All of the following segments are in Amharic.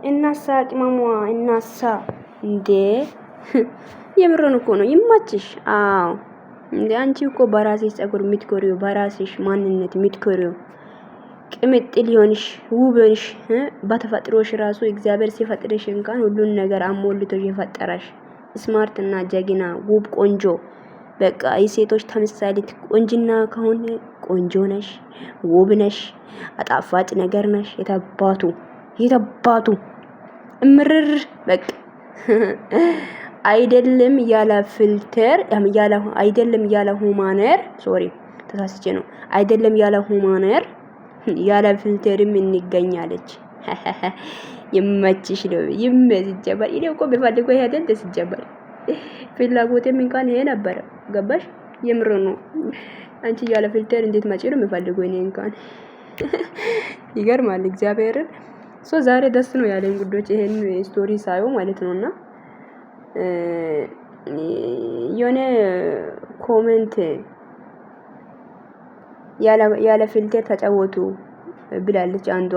እናሳ ቅመሟ እናሳ እንዴ የምሮን እኮ ነው ይማችሽ። አዎ እንዴ አንቺ እኮ በራስሽ ጸጉር የምትኮሪው በራስሽ ማንነት የምትኮሪው ቅምጥል ሆንሽ ውብ ሆንሽ በተፈጥሮሽ ራሱ እግዚአብሔር ሲፈጥርሽ እንኳን ሁሉን ነገር አሞልቶሽ የፈጠረሽ ስማርት እና ጀግና ውብ ቆንጆ በቃ የሴቶች ተምሳሌት ቆንጅና ከሆነ ቆንጆ ነሽ፣ ውብ ነሽ፣ አጣፋጭ ነገር ነሽ። የተባቱ እምርር በቃ አይደለም ያለ ፊልተር አይደለም ያለ ሁማነር ሶሪ ተሳስቼ ነው። አይደለም ያለ ሁማነር ያለ ፊልተርም እንገኛለች። ይመችሽ ነው ይመዝጀባል። እኔ እኮ በፈልገው ያደል ተስጀባል ፍላጎቴም እንኳን ይሄ ነበር። ገባሽ? የምር ነው። አንቺ ያለ ፊልተር እንዴት ማጪ ነው የምፈልገው እኔ እንኳን ይገርማል። እግዚአብሔርን ዛሬ ደስ ነው ያለኝ ጉዶች ይሄን ስቶሪ ሳይው ማለት ነውና የሆነ ኮሜንት ያለ ፊልተር ተጫወቱ ብላለች አንዷ።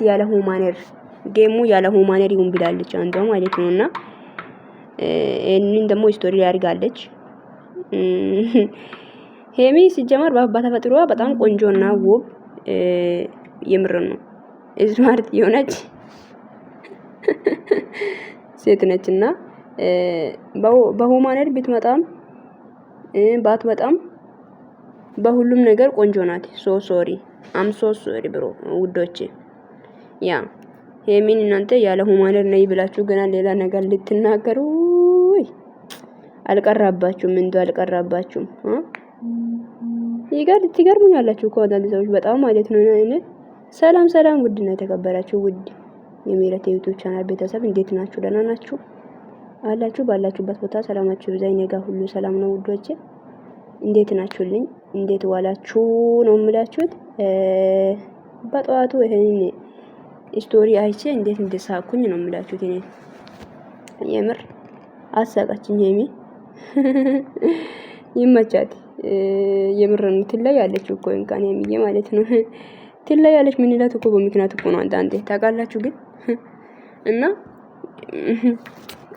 ያለ ሁማነር ጌሙ ያለ ሁማነር ይሁን ብላለች አንዷ ማለት ነውና እንን ደግሞ ስቶሪ ያርጋለች። ሄሚ ሲጀመር በተፈጥሮዋ በጣም ቆንጆና ውብ የምር ነው ስማርት የሆነች ሴት ነችና በሁማነር ብትመጣም ባትመጣም በሁሉም ነገር ቆንጆ ናት። ሶሪ ብሮ ውዶቼ ያ ሄሚን እናንተ ያለ ሁማነር ነይ ብላችሁ ገና ሌላ ነገር ልትናገሩ አልቀራባችሁም። እንደው አልቀራባችሁም። ትገርሙኛላችሁ እኮ አንዳንድ ሰዎች በጣም ማለት ነው። እኔ ሰላም ውድና የተከበራችሁ ውድ የሜረት ዩቲዩብ ቻናል ቤተሰብ እንዴት ናችሁ? ደህና ናችሁ አላችሁ? ባላችሁበት ቦታ ሰላማችሁ ይብዛ። እኔ ጋር ሁሉ ሰላም ነው ውዶቼ። እንዴት ናችሁልኝ? እንዴት ዋላችሁ ነው የምላችሁት። በጠዋቱ ይሄን ስቶሪ አይቼ እንዴት እንደሳኩኝ ነው የምላችሁት። እኔ የምር አሳቃችኝ ሄሚ ይመቻት። የምር ነው ትለያለች እኮ እንኳን ሄሚዬ ማለት ነው ትለያለች። ምን ይላት እኮ በምክንያት እኮ ነው አንዳንዴ ታውቃላችሁ። ግን እና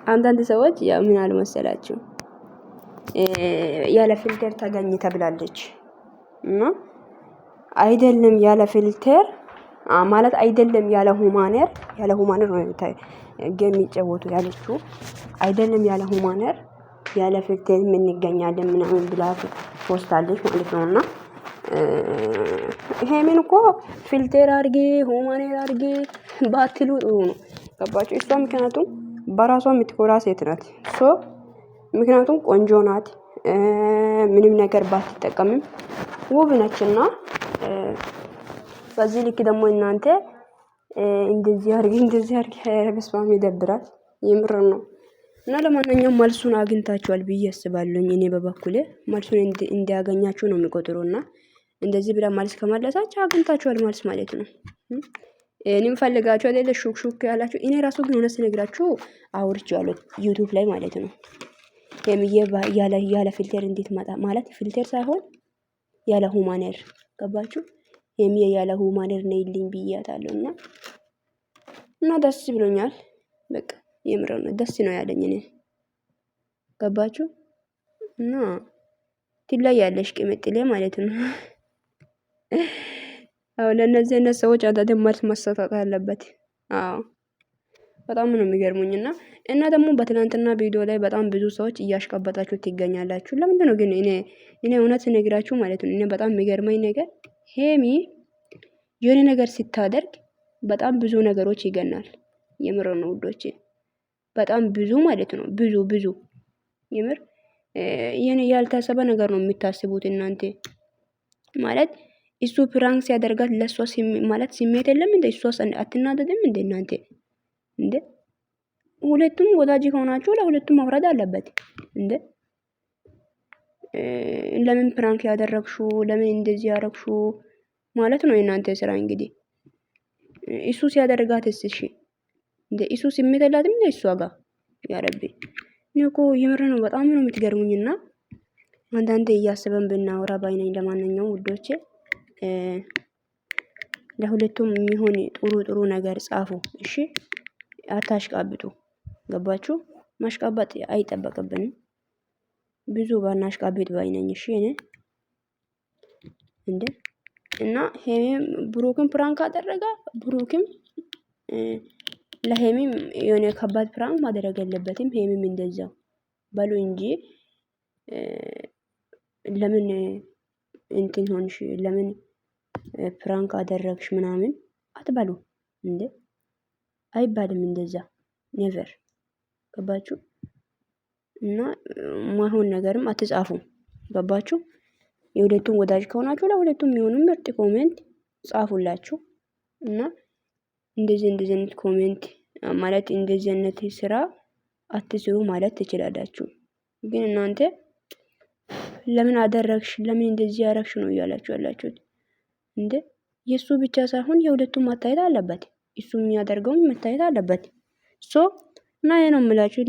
አንዳንድ ሰዎች ያው ምን አሉ መሰላችሁ ያለ ፊልተር ተገኘ ተብላለች እና አይደለም ያለ ፊልተር ማለት አይደለም ያለ ሁማነር ነው ጌም የሚጫወቱ ያለችው። አይደለም ያለ ሁማነር ያለ ፊልተር ምን እንገኛለን ምናምን ብላ ፖስታለች ማለት ነውና ሄሚን እኮ ፊልተር አርጌ ሁማነር አርጌ ባትሉ ጥሩ ነው። ገባችሁ? እሷ ምክንያቱም በራሷ የምትኮራ ሴት ናት። ምክንያቱም ቆንጆ ናት። ምንም ነገር ባትጠቀምም ውብ ነችና በዚህ ልክ ደግሞ እናንተ እንደዚህ አርጊ በስማም ይደብራል። የምር ነው። እና ለማንኛውም መልሱን አግኝታችኋል ብዬ አስባለሁ። እኔ በበኩሌ መልሱን እንዲያገኛችሁ ነው የሚቆጥሩና እንደዚህ ብላ መልስ ከመለሳችሁ አግኝታችኋል መልስ ማለት ነው። እኔም ፈልጋችሁ አይደለ ሹክ ያላችሁ። እኔ ራሱ ግን ሆነስ ነግራችሁ አውርቼዋለሁ ዩቲዩብ ላይ ማለት ነው። ሄሚዬ ያለ ፊልተር እንዴት መጣ ማለት ፊልተር ሳይሆን ያለ ሁማነር ገባችሁ? ሄሚዬ ያለ ሁማነር ነይልኝ ብያታለሁና እና ደስ ብሎኛል። በቃ የምር ነው ደስ ነው ያለኝ እኔ ገባችሁ? እና ትለያለሽ ቅምጥሌ ማለት ነው። አዎ ለነዚህ አይነት ሰዎች አንዳንዴ መልስ መሰጠት አለበት። አዎ በጣም ነው የሚገርሙኝና እና ደግሞ በትናንትና ቪዲዮ ላይ በጣም ብዙ ሰዎች እያሽቀበጣችሁ ትገኛላችሁ። ለምንድን ነው ግን እኔ እውነት ነግራችሁ ማለት ነው። እኔ በጣም የሚገርመኝ ነገር ሄሚ የሆነ ነገር ስታደርግ በጣም ብዙ ነገሮች ይገናል። የምር ነው ውዶቼ፣ በጣም ብዙ ማለት ነው። ብዙ የምር የኔ ያልታሰበ ነገር ነው የምታስቡት እናንተ ማለት እሱ ፕራንክ ሲያደርጋት ለሷ ማለት ስሜት የለም እንዴ? እሷ አትናደድም እንዴ እናንተ እንዴ? ሁለቱም ወዳጅ ከሆናችሁ ለሁለቱም መፍረድ አለበት እንዴ? ለምን ፕራንክ ያደረግሹ ለምን እንደዚህ ያደረግሹ ማለት ነው የእናንተ ስራ እንግዲህ። እሱ ሲያደርጋትስ እሺ እንዴ? እሱ ስሜት የላትም እንዴ እሷ ጋር? ያ ረቢ እኔ እኮ የምር ነው በጣም ነው የምትገርሙኝና አንዳንዴ እያስበን ብናወራ ባይነኝ። ለማንኛውም ውዶቼ ለሁለቱም የሚሆን ጥሩ ጥሩ ነገር ጻፉ። እሺ አታሽቃብጡ። ገባችሁ? ማሽቃበጥ አይጠበቅብንም። ብዙ ባናሽቃብጥ ባይ ነኝ። እሺ እኔ እንዴ እና ሄሚም ብሩክም ፕራንክ አደረጋ። ብሩክም ለሄሚም የሆነ ከባድ ፕራንክ ማድረግ የለበትም። ሄሚም እንደዛው በሉ እንጂ ለምን እንትን ሆንሽ? ለምን ፕራንክ አደረግሽ ምናምን አትበሉ እንዴ! አይባልም እንደዛ ኔቨር። ገባችሁ? እና ማይሆን ነገርም አትጻፉ። ገባችሁ? የሁለቱም ወዳጅ ከሆናችሁ ለሁለቱም የሚሆኑ ምርጥ ኮሜንት ጻፉላችሁ። እና እንደዚህ አይነት ኮሜንት ማለት እንደዚህ አይነት ስራ አትስሩ ማለት ትችላላችሁ። ግን እናንተ ለምን አደረግሽ፣ ለምን እንደዚህ ያረግሽ ነው እያላችሁ ያላችሁት እንዴ። የሱ ብቻ ሳይሆን የሁለቱም መታየት አለበት። እሱ የሚያደርገውም መታየት አለበት። ሶ እና ይሄ ነው የምላችሁ።